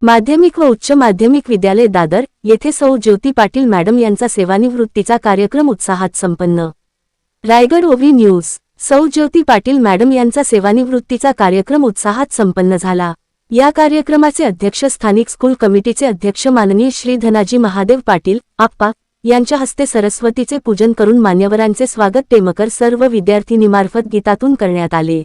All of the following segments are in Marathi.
माध्यमिक व उच्च माध्यमिक विद्यालय दादर येथे सौ ज्योती पाटील मॅडम यांचा सेवानिवृत्तीचा कार्यक्रम उत्साहात संपन्न। रायगड ओवी न्यूज। सौ ज्योती पाटील मॅडम यांचा सेवानिवृत्तीचा कार्यक्रम उत्साहात संपन्न झाला। या कार्यक्रमाचे अध्यक्ष स्थानिक स्कूल कमिटीचे अध्यक्ष माननीय श्री धनाजी महादेव पाटील आप्पा यांच्या हस्ते सरस्वतीचे पूजन करून मान्यवरांचे स्वागत टेमकर सर्व विद्यार्थिनीमार्फत गीतातून करण्यात आले।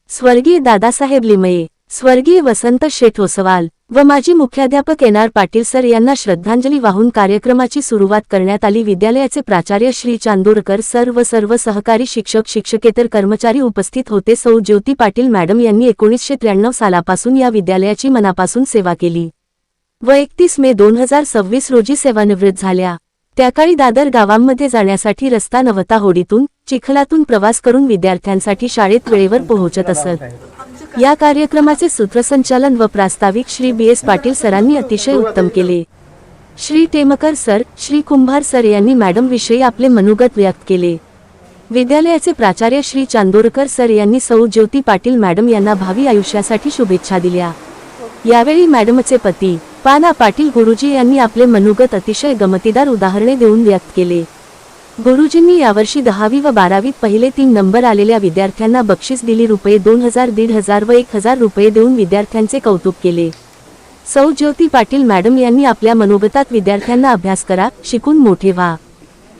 स्वर्गीय दादासाहेब लिमये, स्वर्गीय वसंत शेठ ओसवाल व माजी मुख्याध्यापक एन.आर. पाटील सर यांना श्रद्धांजली वाहून कार्यक्रमाची सुरुवात करण्यात आली। विद्यालयाचे प्राचार्य श्री चांदोरकर सर्व सहकारी शिक्षक शिक्षकेतर कर्मचारी उपस्थित होते। सौ ज्योती पाटील मॅडम यांनी 1993 सालापासून या विद्यालयाची मनापासून सेवा केली व 31 मे 2026 रोजी सेवानिवृत्त झाल्या। त्याकाळी दादर गावांमध्ये जाण्यासाठी रस्ता नव्हता, होडीतून चिखलातून प्रवास करून विद्यार्थ्यांसाठी शाळेत वेळेवर पोहोचत असत। या कार्यक्रमाचे सूत्रसंचालन व प्रास्ताविक श्री बी.एस. पाटील सरांनी अतिशय उत्तम केले। श्री टेमकर सर, श्री कुंभार सर यांनी मॅडम विषयी आपले मनोगत व्यक्त केले। विद्यालयाचे प्राचार्य श्री चांदोरकर सर यांनी सौ ज्योती पाटील मॅडम यांना भावी आयुष्यासाठी शुभेच्छा दिल्या। यावेळी मॅडमचे पती पाना पाटील गुरुजी यांनी आपले मनोगत अतिशय गमतीदार उदाहरणे देऊन व्यक्त केले। गुरुजींनी यावर्षी 10वी व 12वीत पहिले 3 नंबर आलेल्या विद्यार्थ्यांना बक्षीस दिली। ₹2000, 1500 व 1000 रुपये देऊन विद्यार्थ्यांचे कौतुक केले। सौ ज्योती पाटील मॅडम यांनी आपल्या मनोगतात विद्यार्थ्यांना अभ्यास करा, शिकून मोठे व्हा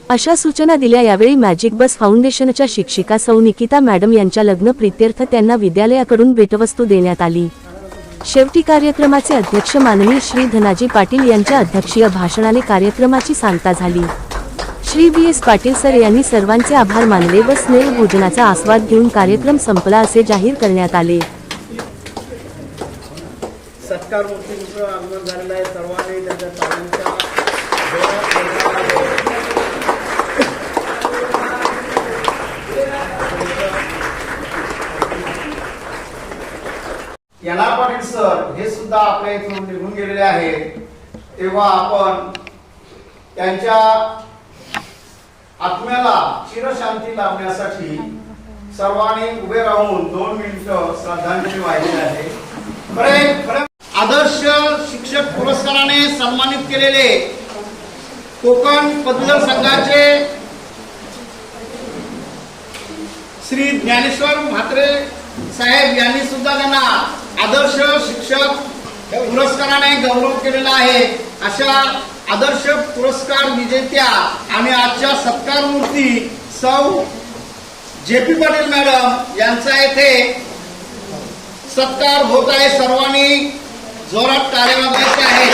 अशा सूचना दिल्या। यावेळी मॅजिक बस फाउंडेशनच्या शिक्षिका सौ निकिता मॅडम यांच्या लग्न प्रीत्यर्थ त्यांना विद्यालयाकडून भेटवस्तू देण्यात आली। शेवटी कार्यक्रमाचे अध्यक्ष माननीय श्री धनाजी पाटील यांच्या अध्यक्षीय भाषणाने कार्यक्रमाची सांगता झाली। श्री बी.एस. पाटील सर यांनी सर्वांचे आभार मानले व स्नेह भोजनाचा आस्वाद घेऊन कार्यक्रम संपला असे जाहीर करण्यात आले। सत्कार मूर्तीचं आगमन झालेलं आहे। सर्वांनी त्यांच्या तालींचा एन.आर. पाटील सर हे सुद्धा आपल्या इथून निघून गेलेले आहेत, तेव्हा आपण त्यांच्या आत्म्याला चिरशांती लाभण्यासाठी सर्वांनी उभे राहून 2 मिनिटं श्रद्धांजली वाहिली आहे। आदर्श शिक्षक पुरस्काराने सन्मानित केलेले कोकण पदवीधर संघाचे श्री ज्ञानेश्वर म्हात्रे साहेब यांनी सुद्धा त्यांना आदर्श शिक्षक पुरस्काराने गौरव केलेला आहे। अशा आदर्श पुरस्कार विजेत्या आणि आजच्या सत्कार मूर्ती सौ जे.पी. पाटील मॅडम यांचा येथे सत्कार होत आहे। सर्वांनी जोरात टाळ्या वाजवायच्या आहेत।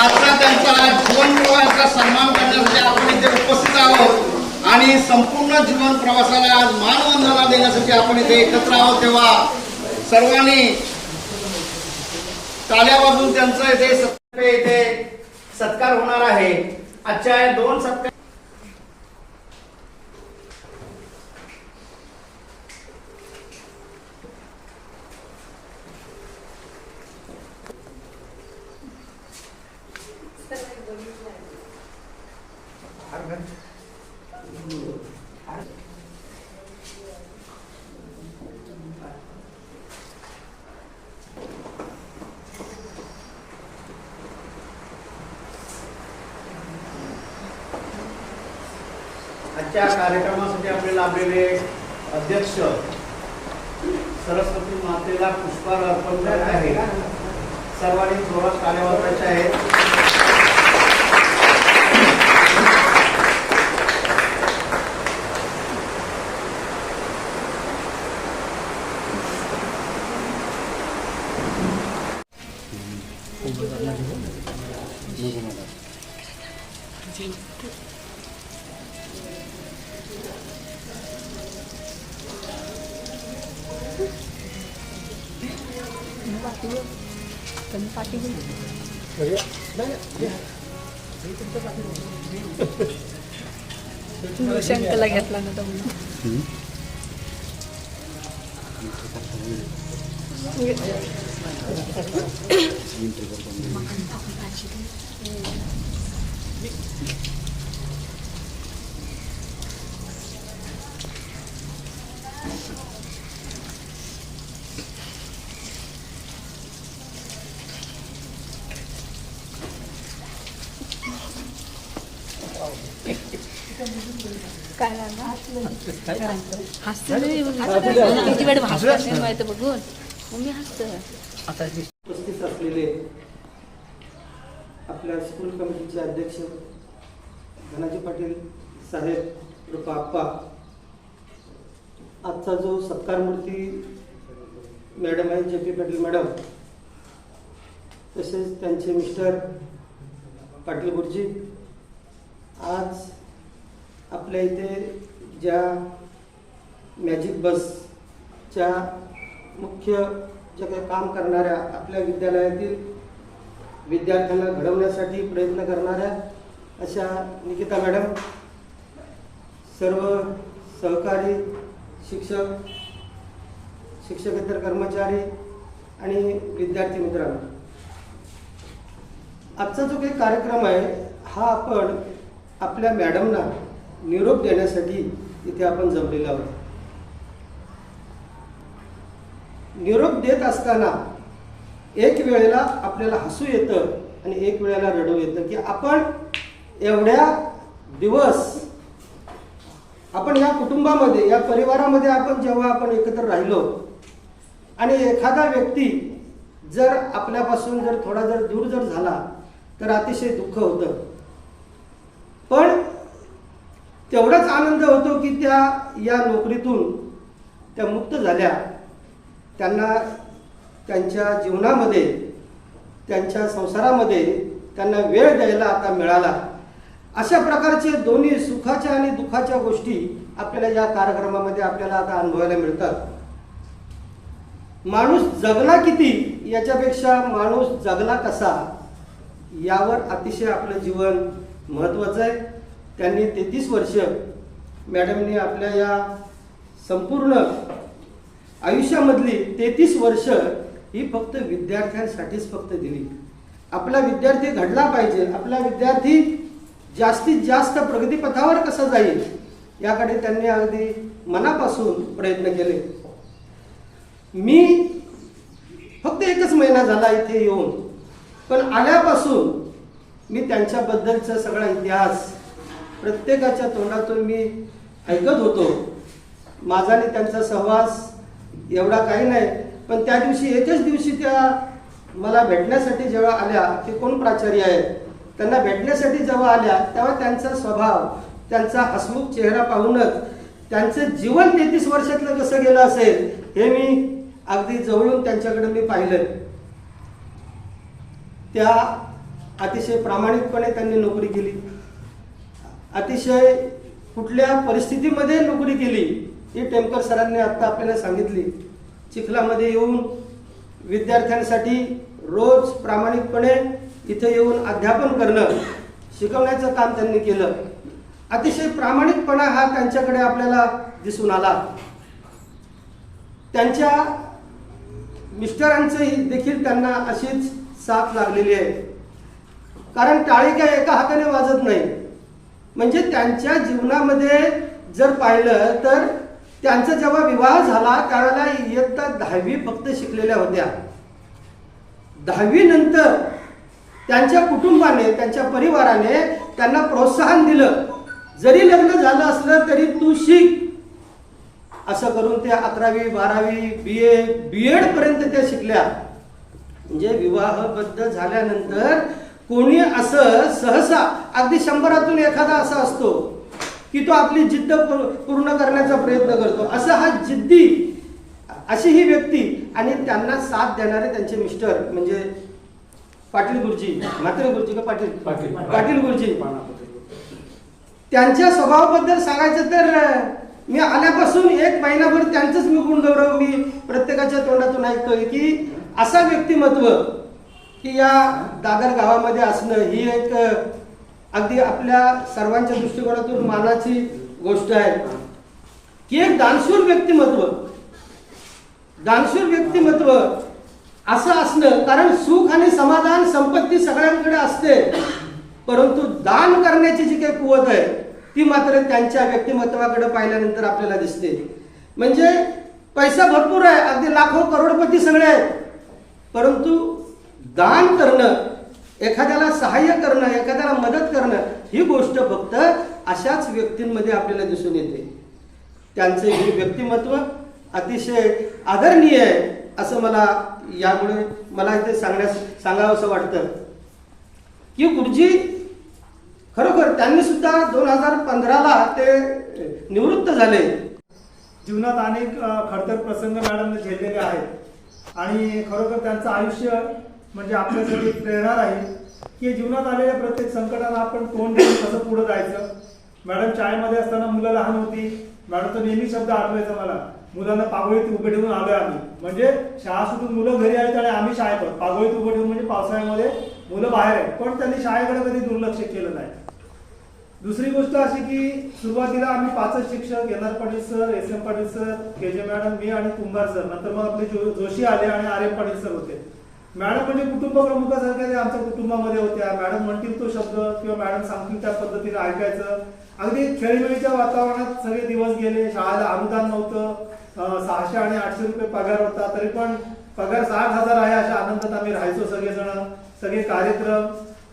आजचा त्यांचा जीवन प्रवासाचा सन्मान करण्यासाठी आपण इथे उपस्थित आहोत आणि संपूर्ण जीवन प्रवासाला आज मानवंदना देण्यासाठी आपण इथे एकत्र आहोत। तेव्हा सर्वांनी टाळ्या वाजवून त्यांचा इथे सत्कार होणार आहे। आजच्या 2 सत्कार आजच्या कार्यक्रमासाठी आपले लाभलेले अध्यक्ष सरस्वती मातेला पुष्पहार अर्पण करत आहेत। सर्वांनी जोरात टाळ्या वाजवायच्या आहेत। शंकला घेतला ना तुम्ही काय लागलं हसते नाही किती वेळ भाषण माहिती बघून मग मी हसतं. उपस्थित असलेले आपल्या स्कूल कमिटीचे अध्यक्ष धनाजी पाटील साहेब रुपा आप्पा, आजचा जो सत्कारमूर्ती मॅडम आहे जे पी पाटील मॅडम, तसेच त्यांचे मिस्टर पाटील गुरुजी, आज आपल्या इथे ज्या मॅजिक बसच्या मुख्य ज्या काही काम करणाऱ्या आपल्या विद्यालयातील विद्यार्थ्यांना घडवण्यासाठी प्रयत्न करणाऱ्या अशा निकिता मॅडम, सर्व सहकारी शिक्षक, शिक्षकेतर कर्मचारी आणि विद्यार्थी मित्रांनो, आजचा जो काही कार्यक्रम आहे हा आपण आपल्या मॅडमना निरोप देण्यासाठी इथे आपण जमलेलो आहोत. निरोप देत असताना एक वेळेला आपल्याला हसू येतं आणि एक वेळेला रडू येतं की आपण एवढ्या दिवस आपण या कुटुंबामध्ये, या परिवारामध्ये आपण जेव्हा आपण एकत्र राहिलो आणि एखादा व्यक्ती जर आपल्यापासून जर थोडा जर दूर जर झाला तर अतिशय दुःख होतं, पण तेवढाच आनंद होतो की त्या या नोकरीतून त्या मुक्त झाल्या, त्यांना त्यांच्या जीवनामध्ये, त्यांच्या संसारामध्ये त्यांना वेळ द्यायला आता मिळाला. अशा प्रकारचे दोन्ही सुखाच्या आणि दुःखाच्या गोष्टी आपल्याला या कार्यक्रमामध्ये आपल्याला आता अनुभवायला मिळतात. माणूस जगला किती याच्यापेक्षा माणूस जगला कसा यावर अतिशय आपलं जीवन महत्त्वाचं आहे. त्यांनी 33 वर्ष मॅडमने आपल्या या संपूर्ण आयुष्यामधली 33 वर्ष ही फक्त विद्यार्थ्यांसाठीच फक्त दिली. आपला विद्यार्थी घडला पाहिजे, आपला विद्यार्थी जास्तीत जास्त प्रगतीपथावर कसा जाईल याकडे त्यांनी अगदी मनापासून प्रयत्न केले. मी फक्त 1च महिना झाला इथे येऊन, पण आल्यापासून मी त्यांच्याबद्दलचा सगळा इतिहास प्रत्येकाच्या तोंडातून मी ऐकत होतो. माझा आणि त्यांचा सहवास एवढा काही नाही, पण त्या दिवशी एकच दिवशी त्या मला भेटण्यासाठी जेव्हा आल्या, ते कोण प्राचार्य आहेत, त्यांना भेटण्यासाठी जेव्हा आल्या तेव्हा त्यांचा स्वभाव, त्यांचा हसमुख चेहरा पाहूनच त्यांचं जीवन 33 वर्षातलं कसं गेलं असेल हे मी अगदी जवळून त्यांच्याकडे मी पाहिलं. त्या अतिशय प्रामाणिकपणे त्यांनी नोकरी केली, अतिशय कुठल्या परिस्थितीमध्ये नोकरी केली ही टेमकर सरांनी आत्ता आपल्याला सांगितली. चिखलामध्ये येऊन विद्यार्थ्यांसाठी रोज प्रामाणिकपणे इथे येऊन अध्यापन करणं, शिकवण्याचं काम त्यांनी केलं. अतिशय प्रामाणिकपणा हा त्यांच्याकडे आपल्याला दिसून आला. त्यांच्या मिस्टरांचंही देखील त्यांना अशीच साथ लागलेली आहे, कारण टाळी काय एका हाताने वाजत नाही. म्हणजे त्यांच्या जीवनामध्ये जर पाहिलं तर त्यांचा जेव्हा विवाह झाला त्यावेळेला इयत्ता 10वी फक्त शिकलेल्या होत्या. 10वी नंतर त्यांच्या कुटुंबाने, त्यांच्या परिवाराने त्यांना प्रोत्साहन दिलं, जरी लग्न झालं असलं तरी तू शिक, असं करून त्या 11वी 12वी BA BEd पर्यंत त्या शिकल्या. म्हणजे विवाहबद्ध झाल्यानंतर कोणी असं सहसा अगदी 100रातून एखादा असा असतो की तो आपली जिद्द पूर्ण करण्याचा प्रयत्न करतो. असा हा जिद्दी अशी ही व्यक्ती आणि त्यांना साथ देणारे त्यांचे मिस्टर म्हणजे पाटील गुरुजी, म्हात्रे गुरुजी का पाटील गुरुजी. त्यांच्या स्वभावाबद्दल सांगायचं तर मी आल्यापासून 1 महिनाभर त्यांचंच मी गुणगौरव मी प्रत्येकाच्या तोंडातून ऐकतोय की असा व्यक्तिमत्व की या दादर गावामध्ये असणं ही एक अगदी आपल्या सर्वांच्या दृष्टिकोनातून मानाची गोष्ट आहे की एक दानशूर व्यक्तिमत्व असं असणं. कारण सुख आणि समाधान संपत्ती सगळ्यांकडे असते, परंतु दान करण्याची जी काही कुवत आहे ती मात्र त्यांच्या व्यक्तिमत्वाकडे पाहिल्यानंतर आपल्याला दिसते. म्हणजे पैसा भरपूर आहे, अगदी लाखो करोडपती सगळे आहेत, परंतु दान करणं, एखाद्याला सहाय्य करणं, एखाद्याला मदत करणं ही गोष्ट फक्त अशाच व्यक्तींमध्ये आपल्याला दिसून येते. त्यांचे हे व्यक्तिमत्व अतिशय आदरणीय आहे असं यामुळे मला इथे सांगावं असं वाटतं की गुरुजी खरोखर त्यांनी सुद्धा 2015ला ते निवृत्त झाले. जीवनात अनेक खडतर प्रसंग मॅडमने झेललेले आहेत आणि खरोखर त्यांचं आयुष्य म्हणजे आपल्यासाठी प्रेरणा राहील की जीवनात आलेल्या प्रत्येक संकटाला आपण तोंड देऊन कसं पुढे जायचं. मॅडम शाळेमध्ये असताना मुलं लहान होती. मॅडमचा नेहमी शब्द आठवायचा मला, मुलांना पागोळीत उभे ठेवून आलोय आम्ही. म्हणजे शाळा सुटून मुलं घरी आली आणि आम्ही शाळेत आहोत. पागोळीत उभे ठेवून म्हणजे पावसाळ्यामध्ये मुलं बाहेर आहेत, पण त्यांनी शाळेकडे कधी दुर्लक्ष केलं नाही. दुसरी गोष्ट अशी की सुरुवातीला आम्ही 5 शिक्षक, N R Patil sir, S M Patil sir, K J madam, मी आणि कुंभार सर, नंतर मग आपले जोशी आले आणि आर एम पाटील सर होते. मॅडम म्हणजे कुटुंब प्रमुखासारख्या ते आमच्या कुटुंबामध्ये होत्या. मॅडम म्हणतील तो शब्द किंवा मॅडम सांगतील त्या पद्धतीने ऐकायचं. अगदी खेळीमेळीच्या वातावरणात सगळे दिवस गेले. शाळेला अनुदान नव्हतं, 600 आणि 800 रुपये पगार होता, तरी पण पगार 60,000 आहे अशा आनंदात आम्ही राहायचो सगळेजण. सगळे कार्यक्रम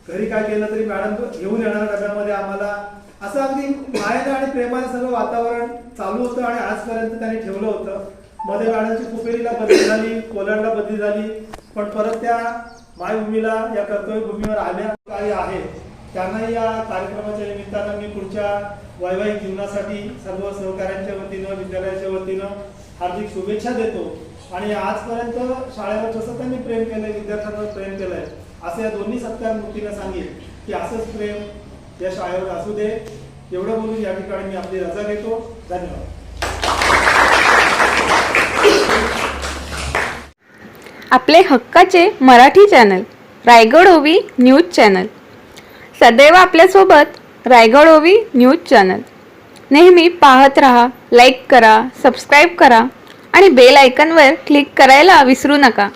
घरी काय केलं तरी मॅडम घेऊन येणार डब्यामध्ये आम्हाला. असं अगदी मायेने आणि प्रेमाने सगळं वातावरण चालू होतं आणि आजपर्यंत त्यांनी ठेवलं होतं. मध्ये मॅडमची कुपेरीला बदली झाली, कोलाडला बदली झाली, पण परत त्या मायभूमीला या कर्तव्यभूमीवर आल्या काही आहे. त्यांनाही या कार्यक्रमाच्या निमित्तानं मी पुढच्या वैवाहिक जीवनासाठी सर्व सहकाऱ्यांच्या वतीनं, विद्यालयाच्या वतीनं हार्दिक शुभेच्छा देतो. आणि आजपर्यंत शाळेवर जसं त्यांनी प्रेम केलंय, विद्यार्थ्यांवर प्रेम केलंय, असं या दोन्ही सत्कार मूर्तीनं सांगेल की असंच प्रेम या शाळेवर असू दे. एवढं बोलून या ठिकाणी मी आपली रजा घेतो. धन्यवाद. आपले हक्काचे मराठी चॅनल रायगड ओवी न्यूज चॅनल, सदैव आपल्यासोबत रायगड ओवी न्यूज चॅनल. नेहमी पाहत रहा, लाईक करा, सबस्क्राईब करा आणि बेल आयकॉनवर क्लिक करायला विसरू नका.